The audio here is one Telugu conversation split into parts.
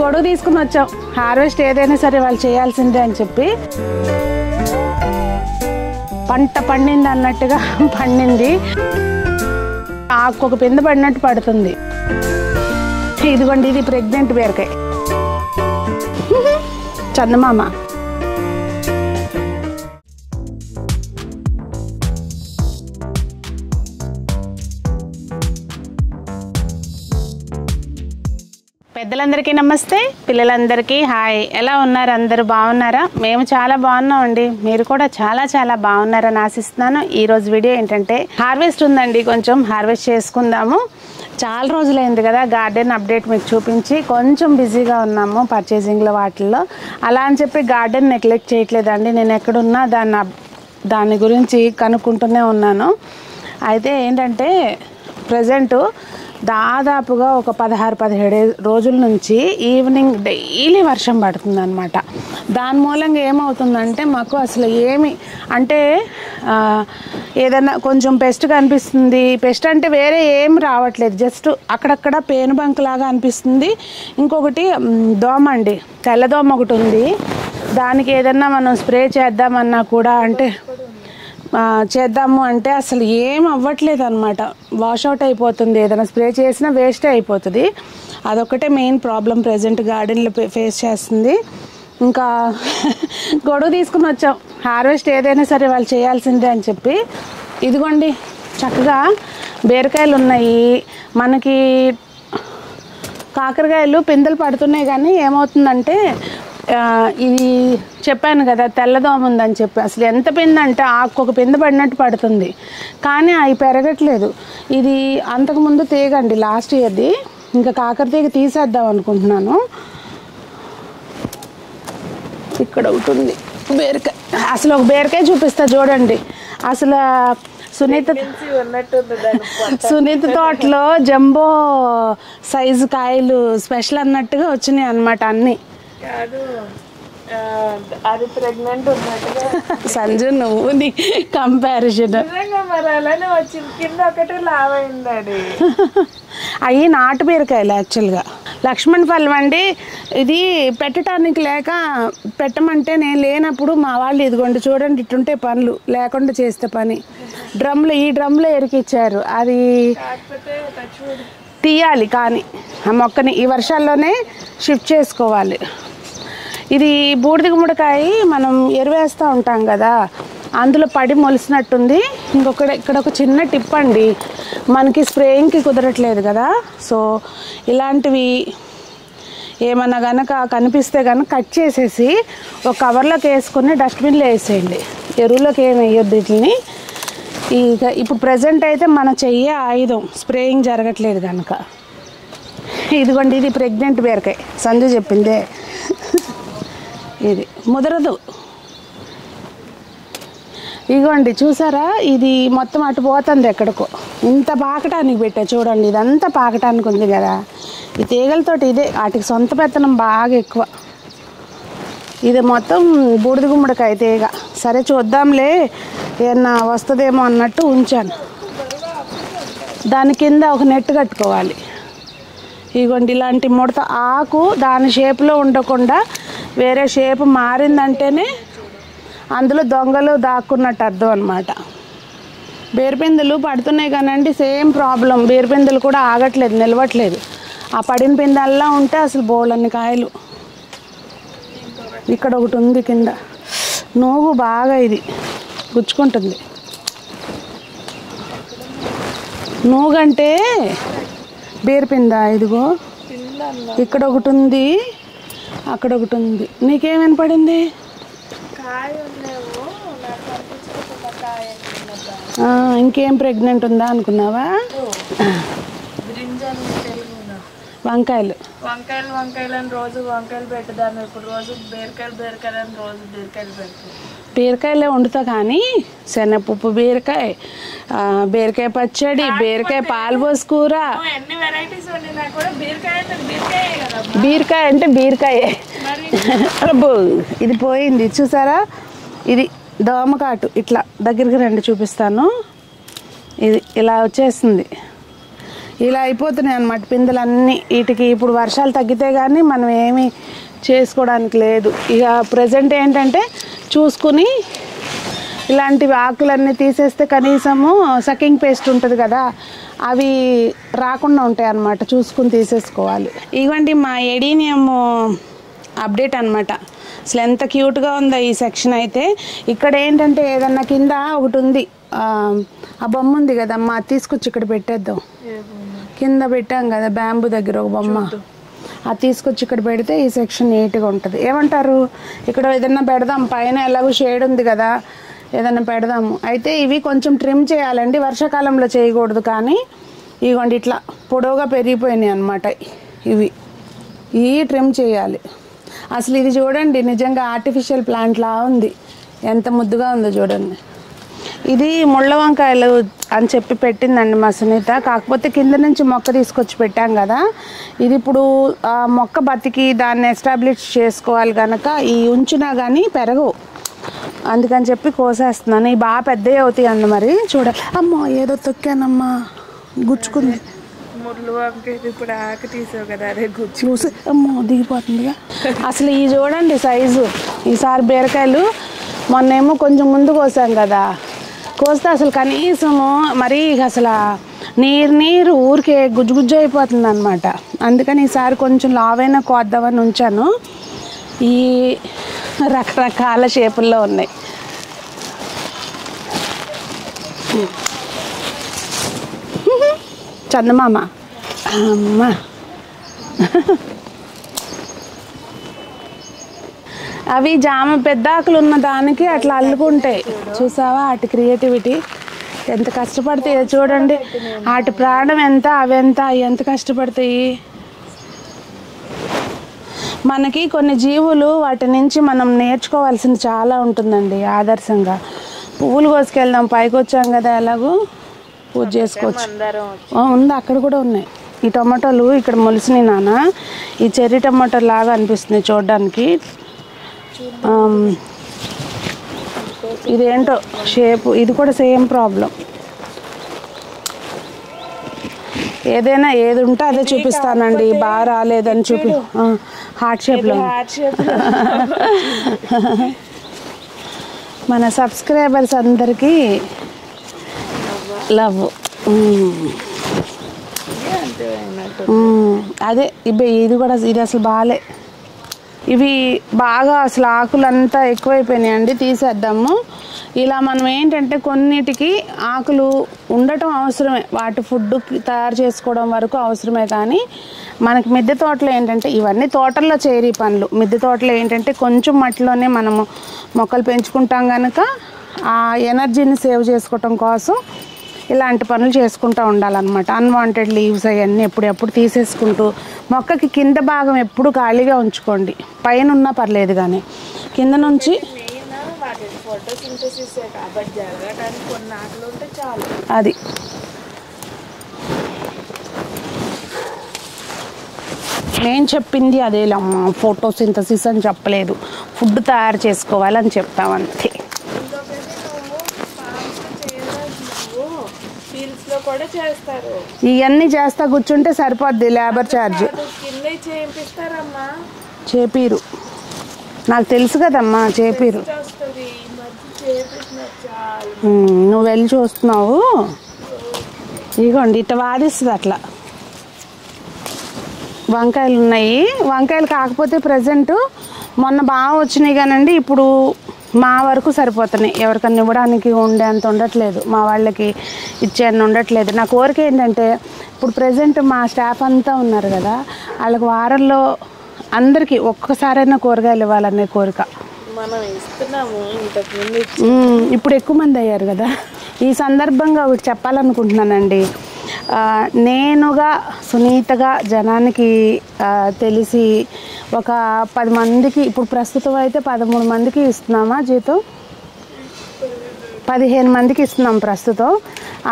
గొడుగు తీసుకుని వచ్చాం. హార్వెస్ట్ ఏదైనా సరే వాళ్ళు చేయాల్సిందే అని చెప్పి. పంట పండింది అన్నట్టుగా పండింది. ఆకు ఒక పింద పడినట్టు పడుతుంది. ఇదిగోండి, ఇది ప్రెగ్నెంట్ బీరకాయ. చందమామ పెద్దలందరికీ నమస్తే, పిల్లలందరికీ హాయ్. ఎలా ఉన్నారు? అందరూ బాగున్నారా? మేము చాలా బాగున్నామండి. మీరు కూడా చాలా చాలా బాగున్నారని ఆశిస్తున్నాను. ఈరోజు వీడియో ఏంటంటే హార్వెస్ట్ ఉందండి, కొంచెం హార్వెస్ట్ చేసుకుందాము. చాలా రోజులైంది కదా గార్డెన్ అప్డేట్ మీకు చూపించి. కొంచెం బిజీగా ఉన్నాము పర్చేసింగ్లో వాటిల్లో. అలా అని చెప్పి గార్డెన్ నెగ్లెక్ట్ చేయట్లేదండి. నేను ఎక్కడున్నా దాని గురించి కనుక్కుంటూనే ఉన్నాను. అయితే ఏంటంటే ప్రజెంటు దాదాపుగా ఒక 16-17 రోజుల నుంచి ఈవినింగ్ డైలీ వర్షం పడుతుంది అనమాట. దాని మూలంగా ఏమవుతుందంటే మాకు అసలు ఏమి అంటే ఏదైనా కొంచెం పెస్ట్ కనిపిస్తుంది. పెస్ట్ అంటే వేరే ఏం రావట్లేదు, జస్ట్ అక్కడక్కడ పేనుబంక్ లాగా అనిపిస్తుంది. ఇంకొకటి దోమ అండి, తెల్లదోమ ఒకటి ఉంది. దానికి ఏదన్నా మనం స్ప్రే చేద్దామన్నా కూడా అంటే చేద్దాము అంటే అసలు ఏం అవ్వట్లేదు అనమాట. వాషౌట్ అయిపోతుంది, ఏదైనా స్ప్రే చేసినా వేస్టే అయిపోతుంది. అదొక్కటే మెయిన్ ప్రాబ్లం ప్రజెంట్ గార్డెన్లో ఫేస్ చేస్తుంది. ఇంకా గొడుగు తీసుకుని వచ్చాం. హార్వెస్ట్ ఏదైనా సరే వాళ్ళు చేయాల్సిందే అని చెప్పి. ఇదిగోండి, చక్కగా బీరకాయలు ఉన్నాయి. మనకి కాకరకాయలు పిందెలు పడుతున్నాయి, కానీ ఏమవుతుందంటే ఇది చెప్పాను కదా తెల్లదోమ ఉందని చెప్పి. అసలు ఎంత పిండి అంటే ఆకు ఒక పింద పడినట్టు పడుతుంది, కానీ అవి పెరగట్లేదు. ఇది అంతకుముందు తీగండి, లాస్ట్ ఇయర్ది. ఇంకా కాకర తీగ తీసేద్దాం అనుకుంటున్నాను. ఇక్కడ ఒకటి ఉంది బీరకాయ. అసలు ఒక బీరకాయ చూపిస్తా చూడండి. అసలు సునీత తోటలో జంబో సైజు కాయలు స్పెషల్ అన్నట్టుగా వచ్చినాయి అన్నమాట అన్నీ. అది ప్రెగ్నెంట్ ఉన్నట్టుగా సంజు నువ్వు నీ కంపారిజన్ మరి అలానే వచ్చింది. కింద ఒకటి లావైంది. అది అవి నాటు బీరకాయలు యాక్చువల్గా. లక్ష్మణ్ ఫలం అండి. ఇది పెట్టడానికి లేక పెట్టమంటే నేను లేనప్పుడు మా వాళ్ళు ఇదిగోండి చూడండి ఇటుంటే పనులు లేకుండా చేస్తే పని. ఈ డ్రమ్లో ఎరికిచ్చారు. అది తీయాలి, కానీ ఆ మొక్కని ఈ వర్షాల్లోనే షిఫ్ట్ చేసుకోవాలి. ఇది బూడిద గుమ్మడికాయ మనం ఎరువేస్తూ ఉంటాం కదా, అందులో పడి మొలిసినట్టుంది. ఇక్కడ ఒక చిన్న టిప్ అండి, మనకి స్ప్రేయింగ్కి కుదరట్లేదు కదా. సో ఇలాంటివి ఏమన్నా కనుక కనిపిస్తే కనుక కట్ చేసేసి ఒక కవర్లోకి వేసుకొని డస్ట్బిన్లో వేసేయండి. ఎరువులోకి ఏమి వేయొద్దు వీటిని. ఇప్పుడు ప్రజెంట్ అయితే మన చెయ్యే ఆయుధం, స్ప్రేయింగ్ జరగట్లేదు కనుక. ఇదిగోండి, ఇది ప్రెగ్నెంట్ బీరకాయ. సంజు చెప్పిందే. ఇది ముదరదు. ఇదిగోండి చూసారా, ఇది మొత్తం అటు పోతుంది ఎక్కడికో. ఇంత పాకటానికి పెట్టా చూడండి, ఇదంతా పాకటానికి ఉంది కదా. ఈ తీగలతోటి ఇదే వాటికి సొంత పెత్తనం బాగా ఎక్కువ. ఇది మొత్తం బూడిద గుమ్మడికాయ తీగ. సరే చూద్దాంలే ఏమన్నా వస్తుందేమో అన్నట్టు ఉంచాను. దాని కింద ఒక నెట్ కట్టుకోవాలి. ఇదిగోండి ఇలాంటి ముడత ఆకు దాని షేప్లో ఉండకుండా వేరే షేప్ మారిందంటేనే అందులో దొంగలు దాక్కున్నట్టు అర్థం అనమాట. బీరపిందెలు పడుతున్నాయి కానండి, సేమ్ ప్రాబ్లం. బీరపిందెలు కూడా ఆగట్లేదు, నిలవట్లేదు. ఆ పడిన పిందెల్లా ఉంటే అసలు బోళ్ళన్ని కాయలు. ఇక్కడ ఒకటి ఉంది కింద. నువ్వు బాగా ఇది గుచ్చుకుంటుంది. నువ్వుగంటే బీరపిందా? ఇదిగో ఇక్కడ ఒకటి ఉంది, అక్కడ ఒకటి ఉంది. నీకేమని పడింది? ఇంకేం ప్రెగ్నెంట్ ఉందా అనుకున్నావా? వంకాయలు అని రోజు వంకాయలు పెట్టదాన్ని. ఇప్పుడు రోజు బీరకాయలు అని రోజు బీరకాయలు పెడుతుంది. బీరకాయలే వండుతా, కానీ శనగపప్పు బీరకాయ, బీరకాయ పచ్చడి, బీరకాయ పాలబోసి కూర, ఎన్ని వెరైటీస్ వండినా కూడా బీరకాయ అంటే బీరకాయే. ఇది పోయింది చూసారా, ఇది దోమకాటు. ఇట్లా దగ్గరికి రండి చూపిస్తాను. ఇది ఇలా వచ్చేసింది. ఇలా అయిపోతున్నాయి అన్నమాట పిందెలన్నీ. వీటికి ఇప్పుడు వర్షాలు తగ్గితే కానీ మనం ఏమీ చేసుకోవడానికి లేదు. ఇక ప్రజెంట్ ఏంటంటే చూసుకుని ఇలాంటివి ఆకులన్నీ తీసేస్తే కనీసము సకింగ్ పేస్ట్ ఉంటుంది కదా, అవి రాకుండా ఉంటాయి అన్నమాట. చూసుకుని తీసేసుకోవాలి. ఇవ్వండి మా ఎడీనియం అప్డేట్ అనమాట. అసలు ఎంత క్యూట్గా ఉందో ఈ సెక్షన్ అయితే. ఇక్కడ ఏంటంటే ఏదన్నా కింద ఒకటి ఉంది, ఆ బొమ్మ ఉంది కదమ్మా, తీసుకొచ్చి ఇక్కడ పెట్టేద్దాం. కింద పెట్టాం కదా బ్యాంబూ దగ్గర ఒక బొమ్మ, అది తీసుకొచ్చి ఇక్కడ పెడితే ఈ సెక్షన్ నీట్గా ఉంటుంది. ఏమంటారు? ఇక్కడ ఏదన్నా పెడదాం, పైన ఎలాగో షేడ్ ఉంది కదా, ఏదన్నా పెడదాము. అయితే ఇవి కొంచెం ట్రిమ్ చేయాలండి, వర్షాకాలంలో చేయకూడదు. కానీ ఇవ్వండి ఇట్లా పొడవుగా పెరిగిపోయినాయి అన్నమాట. ఇవి ట్రిమ్ చేయాలి. అసలు ఇది చూడండి, నిజంగా ఆర్టిఫిషియల్ ప్లాంట్లా ఉంది, ఎంత ముద్దుగా ఉందో చూడండి. ఇది ముళ్ళ వంకాయలు అని చెప్పి పెట్టిందండి మా సునీత. కాకపోతే కింద నుంచి మొక్క తీసుకొచ్చి పెట్టాం కదా, ఇది ఇప్పుడు ఆ మొక్క బతికి దాన్ని ఎస్టాబ్లిష్ చేసుకోవాలి కనుక ఈ ఉంచినా కానీ పెరగవు. అందుకని చెప్పి కోసేస్తున్నాను. ఇవి బాగా పెద్దవి అవుతాయి అండి. మరి చూడాలి. అమ్మో ఏదో తొక్కానమ్మా, గుచ్చుకుంది. ముళ్ళు వంకాయ ఇప్పుడు ఆకు తీసావు కదా, అదే చూసి అమ్మో దిగిపోతుందిగా. అసలు ఈ చూడండి సైజు. ఈసారి బీరకాయలు మొన్నేమో కొంచెం ముందు కోసాం కదా, కోస్తే అసలు కనీసము మరి అసలు నీరు ఊరికే గుజ్జు అయిపోతుంది అనమాట. అందుకని ఈసారి కొంచెం లావైన కోద్దామని ఉంచాను. ఈ రకరకాల షేపుల్లో ఉన్నాయి. చందమామ అమ్మా. అవి జామ పెద్ద ఆకులు ఉన్న దానికి అట్లా అల్లుకుంటాయి. చూసావా వాటి క్రియేటివిటీ ఎంత కష్టపడతాయో చూడండి. వాటి ప్రాణం ఎంత, అవి ఎంత కష్టపడతాయి. మనకి కొన్ని జీవులు వాటి నుంచి మనం నేర్చుకోవాల్సింది చాలా ఉంటుందండి ఆదర్శంగా. పువ్వులు కోసుకెళ్దాం, పైకి వచ్చాం కదా, ఎలాగో పూజ చేసుకోవచ్చు. ఉంది, అక్కడ కూడా ఉన్నాయి. ఈ టమాటోలు ఇక్కడ మొలిసినాయి నాన్న. ఈ చెర్రీ టమాటో లాగా అనిపిస్తుంది చూడడానికి. ఇదేంటో షేపు, ఇది కూడా సేమ్ ప్రాబ్లం. ఏదైనా ఏది ఉంటే అదే చూపిస్తానండి. బాగా రాలేదని హార్ట్ షేప్లో. మన సబ్స్క్రైబర్స్ అందరికీ లవ్. అదే ఇది కూడా, ఇది అసలు బాగాలే. ఇవి బాగా అసలు ఆకులంతా ఎక్కువైపోయినాయండి, తీసేద్దాము. ఇలా మనం ఏంటంటే కొన్నిటికి ఆకులు ఉండటం అవసరమే, వాటి ఫుడ్ తయారు చేసుకోవడం వరకు అవసరమే. కానీ మనకి మిద్దె తోటలో ఏంటంటే ఇవన్నీ తోటల్లో చేరి పనులు. మిద్దె తోటలో ఏంటంటే కొంచెం మట్టిలోనే మనము మొక్కలు పెంచుకుంటాం కనుక ఆ ఎనర్జీని సేవ్ చేసుకోవటం కోసం ఇలాంటి పనులు చేసుకుంటూ ఉండాలన్నమాట. అన్వాంటెడ్ లీవ్స్ అవన్నీ ఎప్పుడెప్పుడు తీసేసుకుంటూ, మొక్కకి కింద భాగం ఎప్పుడు ఖాళీగా ఉంచుకోండి. పైన ఉన్నా పర్లేదు కానీ కింద నుంచి అది. నేను చెప్పింది అదేలమ్మా, ఫోటోసింథసిస్ అని చెప్పలేదు, ఫుడ్ తయారు చేసుకోవాలని చెప్తామంతే. ఇవన్నీ చేస్తా కూర్చుంటే సరిపోద్ది లేబర్ ఛార్జ్. చేపీరు నాకు తెలుసు కదమ్మా, చేపీరు. నువ్వు వెళ్ళి చూస్తున్నావు. ఇదిగోండి ఇట్లా వాదిస్తుంది అట్లా. వంకాయలు ఉన్నాయి. వంకాయలు కాకపోతే ప్రజెంట్ మొన్న బాగా వచ్చినాయి కానండి, ఇప్పుడు మా వరకు సరిపోతున్నాయి. ఎవరికన్నా ఇవ్వడానికి ఉండేంత ఉండట్లేదు, మా వాళ్ళకి ఇచ్చేంత ఉండట్లేదు. నా కోరిక ఏంటంటే ఇప్పుడు ప్రజెంట్ మా స్టాఫ్ అంతా ఉన్నారు కదా, వాళ్ళకి వారంలో అందరికీ ఒక్కసారైనా కూరగాయలు ఇవ్వాలనే కోరిక. మనం ఇస్తున్నాము. ఇప్పుడు ఎక్కువ మంది అయ్యారు కదా. ఈ సందర్భంగా ఒకటి చెప్పాలనుకుంటున్నానండి. నేనుగా సునీతగా జనానికి తెలిసి ఒక 10 మందికి, ఇప్పుడు ప్రస్తుతం అయితే 13 మందికి ఇస్తున్నామా జీతం, 15 మందికి ఇస్తున్నాం ప్రస్తుతం.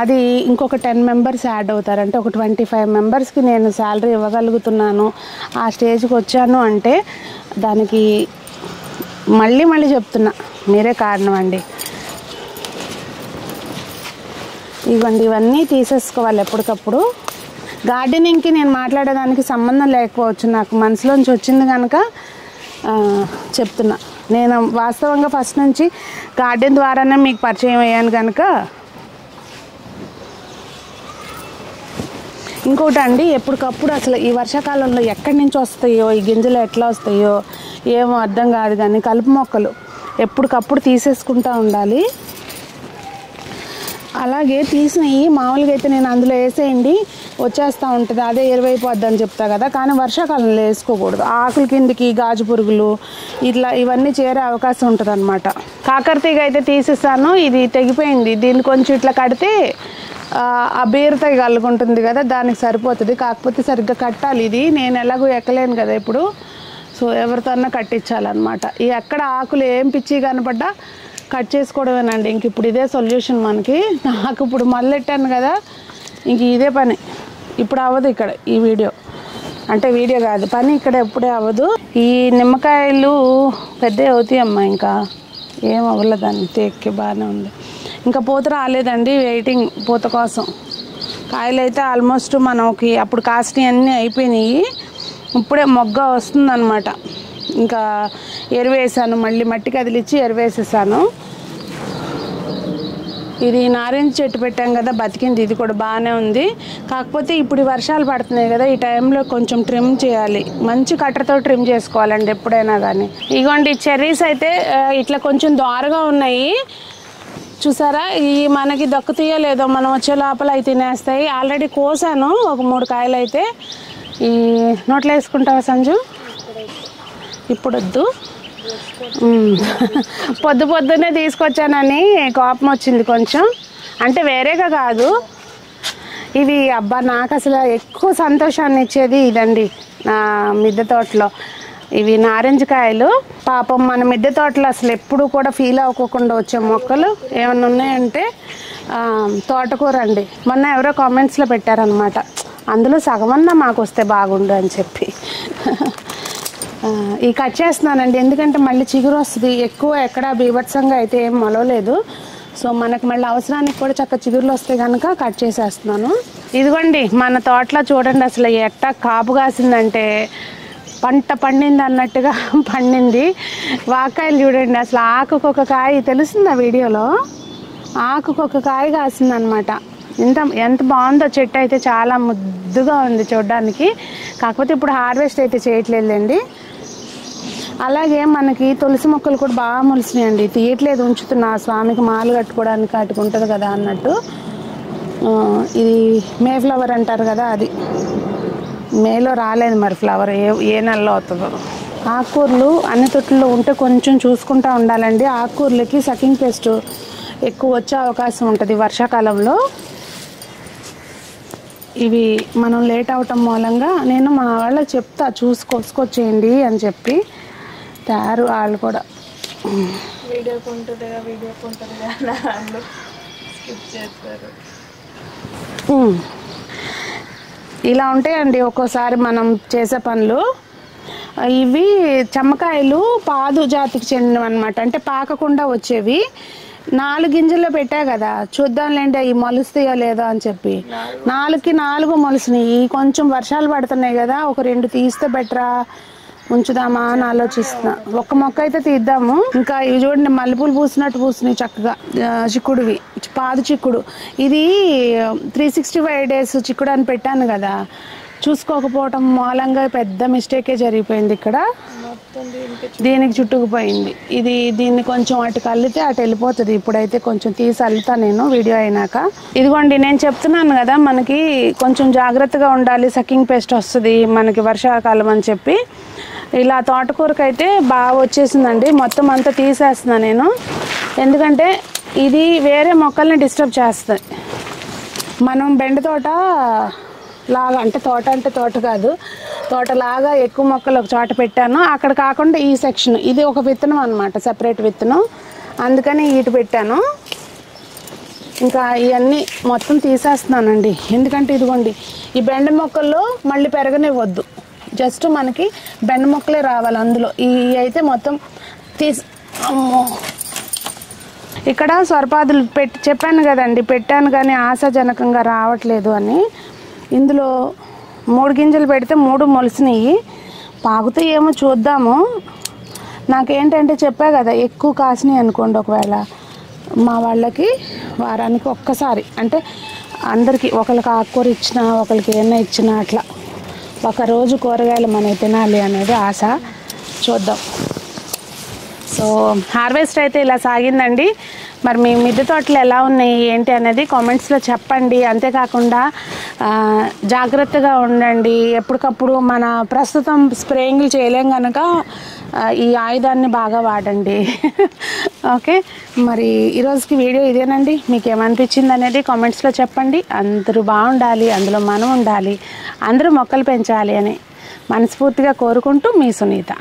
అది ఇంకొక 10 మెంబర్స్ యాడ్ అవుతారంటే ఒక 25 మెంబర్స్కి నేను శాలరీ ఇవ్వగలుగుతున్నాను, ఆ స్టేజ్కి వచ్చాను అంటే దానికి మళ్ళీ చెప్తున్నా, మీరే కారణం అండి. ఇవ్వండి, ఇవన్నీ తీసేసుకోవాలి ఎప్పటికప్పుడు. గార్డెనింగ్కి నేను మాట్లాడేదానికి సంబంధం లేకపోవచ్చు, నాకు మనసులోంచి వచ్చింది కనుక చెప్తున్నా. నేను వాస్తవంగా ఫస్ట్ నుంచి గార్డెన్ ద్వారానే మీకు పరిచయం అయ్యాను కనుక. ఇంకోటి అండి, ఎప్పటికప్పుడు అసలు ఈ వర్షాకాలంలో ఎక్కడి నుంచి వస్తాయో, ఈ గింజలు ఎట్లా వస్తాయో ఏమో అర్థం కాదు, కానీ కలుపు మొక్కలు ఎప్పటికప్పుడు తీసేసుకుంటూ ఉండాలి. అలాగే తీసినవి మామూలుగా అయితే నేను అందులో వేసేయండి వచ్చేస్తూ ఉంటుంది, అదే ఎరువైపోద్ది అని చెప్తా కదా, కానీ వర్షాకాలంలో వేసుకోకూడదు. ఆకుల కిందికి గాజు పురుగులు ఇవన్నీ చేరే అవకాశం ఉంటుంది అనమాట. కాకరతీగ అయితే తీసేసాను, ఇది తెగిపోయింది. దీన్ని కొంచెం ఇట్లా కడితే ఆ బీరతీగ అల్లుకుంటుంది కదా, దానికి సరిపోతుంది. కాకపోతే సరిగ్గా కట్టాలి. ఇది నేను ఎలాగో ఎక్కలేను కదా ఇప్పుడు, సో ఎవరితోన్నా కట్టించాలన్నమాట. ఈ ఎక్కడ ఆకులు ఏం పిచ్చి కనపడ్డా కట్ చేసుకోవడమేనండి. ఇంక ఇప్పుడు ఇదే సొల్యూషన్ మనకి. నాకు ఇప్పుడు మొదలెట్టాను కదా, ఇంక ఇదే పని. ఇప్పుడు అవ్వదు ఇక్కడ ఈ వీడియో, అంటే వీడియో కాదు పని ఇక్కడ ఎప్పుడే అవ్వదు. ఈ నిమ్మకాయలు పెద్దవి అవుతాయి అమ్మ, ఇంకా ఏం అవ్వలేదండి, తేక్కి బాగానే ఉంది. ఇంకా పూత రాలేదండి, వెయిటింగ్ పూత కోసం. కాయలు అయితే ఆల్మోస్ట్ మనకి అప్పుడు కాస్ట్ని అన్నీ అయిపోయినాయి, ఇప్పుడే మొగ్గ వస్తుందన్నమాట. ఇంకా ఎరువేసాను, మళ్ళీ మట్టి కదిలిచ్చి ఎరువేసేసాను. ఇది నారింజ చెట్టు పెట్టాం కదా, బతికింది, ఇది కూడా బాగానే ఉంది. కాకపోతే ఇప్పుడు వర్షాలు పడుతున్నాయి కదా, ఈ టైంలో కొంచెం ట్రిమ్ చేయాలి. మంచి కట్టర్తో ట్రిమ్ చేసుకోవాలండి ఎప్పుడైనా కానీ. ఇగోండి చెర్రీస్ అయితే ఇట్లా కొంచెం దోరగా ఉన్నాయి చూసారా, ఈ మనకి దక్కుతాయో లేదో, మనం వచ్చే లోపల అవి తినేస్తాయి. ఆల్రెడీ కోసాను ఒక 3 కాయలు అయితే. ఈ నోట్లో వేసుకుంటావా సంజు? ఇప్పుడు వద్దు, పొద్దున్నే తీసుకొచ్చానని కోపం వచ్చింది కొంచెం. అంటే వేరేగా కాదు, ఇవి అబ్బా నాకు అసలు ఎక్కువ సంతోషాన్ని ఇచ్చేది ఇదండి నా మిద్దె తోటలో. ఇవి నారింజ కాయలు. పాపం మన మిద్దె తోటలో అసలు ఎప్పుడు కూడా ఫీల్ అవ్వకుండా వచ్చే మొక్కలు ఏమైనా ఉన్నాయంటే తోటకూర అండి. మొన్న ఎవరో కామెంట్స్లో పెట్టారనమాట, అందులో సగమన్నా మాకు వస్తే బాగుండు అని చెప్పి. ఈ కట్ చేస్తున్నానండి, ఎందుకంటే మళ్ళీ చిగురు వస్తుంది. ఎక్కువ ఎక్కడ బీభత్సంగా అయితే ఏం మొలవలేదు, సో మనకు మళ్ళీ అవసరానికి కూడా చక్క చిగురులు వస్తాయి కనుక కట్ చేసేస్తున్నాను. ఇదిగోండి మన తోటలో చూడండి, అసలు ఎట్టా కాపు కాసిందంటే పంట పండింది అన్నట్టుగా పండింది. వాకాయలు చూడండి, అసలు ఆకుకొక కాయ తెలుస్తుందా వీడియోలో, ఆకుకొక కాయ కాసిందనమాట. ఎంత బాగుందో చెట్టు అయితే, చాలా ముద్దుగా ఉంది చూడడానికి. కాకపోతే ఇప్పుడు హార్వెస్ట్ అయితే చేయట్లేదండి. అలాగే మనకి తులసి మొక్కలు కూడా బాగా మొలిసినాయండి, తీయట్లేదు, ఉంచుతున్నా స్వామికి మాలు కట్టుకోవడానికి కట్టుకుంటుంది కదా అన్నట్టు. ఇది మే ఫ్లవర్ అంటారు కదా, అది మేలో రాలేదు మరి ఫ్లవర్, ఏ నెలలో అవుతుందో. ఆకుకూరలు అన్ని తొట్టుల్లో ఉంటే కొంచెం చూసుకుంటూ ఉండాలండి. ఆకుకూరలకి సకింగ్ పెస్ట్ ఎక్కువ వచ్చే అవకాశం ఉంటుంది వర్షాకాలంలో. ఇవి మనం లేట్ అవటం మూలంగా నేను మా వాళ్ళకి చెప్తా చూసుకొచ్చేయండి అని చెప్పి, తయారు వాళ్ళు కూడా వీడియోకి ఉంటుందిగా స్కిప్ చేస్తారు. ఇలా ఉంటాయండి ఒక్కోసారి మనం చేసే పనులు. ఇవి చెమ్మకాయలు పాదు జాతికి చెందినవి అనమాట, అంటే పాకకుండా వచ్చేవి. 4 గింజల్లో పెట్టా కదా, చూద్దాంలేండి అవి మొలుస్తాయో లేదో అని చెప్పి. 4కి 4 మొలిసినాయి. కొంచెం వర్షాలు పడుతున్నాయి కదా, ఒక 2 తీస్తే బెటరా ఉంచుదామా అని ఆలోచిస్తున్నా. ఒక్క మొక్క అయితే తీద్దాము. ఇంకా ఇవి చూడండి మల్లెపూలు పూసినట్టు పూసినాయి చక్కగా. చిక్కుడువి, పాదు చిక్కుడు. ఇది 365 days చిక్కుడు అని పెట్టాను కదా, చూసుకోకపోవటం మూలంగా పెద్ద మిస్టేకే జరిగిపోయింది ఇక్కడ. దీనికి చుట్టుకుపోయింది. దీన్ని కొంచెం అటు కల్లితే అటు వెళ్ళిపోతుంది. ఇప్పుడైతే కొంచెం తీసి అల్లుతా నేను వీడియో అయినాక. ఇదిగోండి నేను చెప్తున్నాను కదా, మనకి కొంచెం జాగ్రత్తగా ఉండాలి, సకింగ్ పెస్ట్ వస్తుంది మనకి వర్షాకాలం అని చెప్పి. ఇలా తోటకూరకైతే బాగా వచ్చేసిందండి, మొత్తం అంతా తీసేస్తున్నాను నేను. ఎందుకంటే ఇది వేరే మొక్కల్ని డిస్టర్బ్ చేస్తుంది. మనం బెండ తోట లాగా, అంటే తోట కాదు, తోటలాగా ఎక్కువ మొక్కలు ఒక చోట పెట్టాను. అక్కడ కాకుండా ఈ సెక్షన్, ఇది ఒక విత్తనం అనమాట, సెపరేట్ విత్తనం, అందుకని ఇటు పెట్టాను. ఇంకా ఇవన్నీ మొత్తం తీసేస్తున్నానండి, ఎందుకంటే ఇదిగోండి ఈ బెండ మొక్కల్లో మళ్ళీ పెరగనివ్వద్దు, జస్ట్ మనకి బెండ మొక్కలే రావాలి అందులో. ఇవి అయితే మొత్తం అమ్మో. ఇక్కడ సొరపాదులు చెప్పాను కదండి, పెట్టాను కానీ ఆశాజనకంగా రావట్లేదు అని. ఇందులో 3 గింజలు పెడితే 3 మొలిసినాయి. పాకుతాయి ఏమో చూద్దాము. నాకేంటంటే చెప్పా కదా, ఎక్కువ కాసినాయి అనుకోండి, ఒకవేళ మా వాళ్ళకి వారానికి ఒక్కసారి, అంటే అందరికీ ఒకరికి ఆకుకూర ఇచ్చినా, ఒకరికి ఏమైనా ఇచ్చినా, అట్లా ఒకరోజు కూరగాయలు మనం తినాలి అనేది ఆశ. చూద్దాం. సో హార్వెస్ట్ అయితే ఇలా సాగిందండి. మరి మీ మిద్దె తోటలు ఎలా ఉన్నాయి ఏంటి అనేది కామెంట్స్లో చెప్పండి. అంతేకాకుండా జాగ్రత్తగా ఉండండి. ఎప్పటికప్పుడు మన ప్రస్తుతం స్ప్రేయింగ్లు చేయలేం కనుక ఈ ఆయుధాన్ని బాగా వాడండి. ఓకే, మరి ఈరోజుకి వీడియో ఇదేనండి. మీకు ఏమనిపించింది అనేది కామెంట్స్లో చెప్పండి. అందరూ బాగుండాలి, అందులో మనం ఉండాలి, అందరూ మొక్కలు పెంచాలి అని మనస్ఫూర్తిగా కోరుకుంటూ మీ సునీత.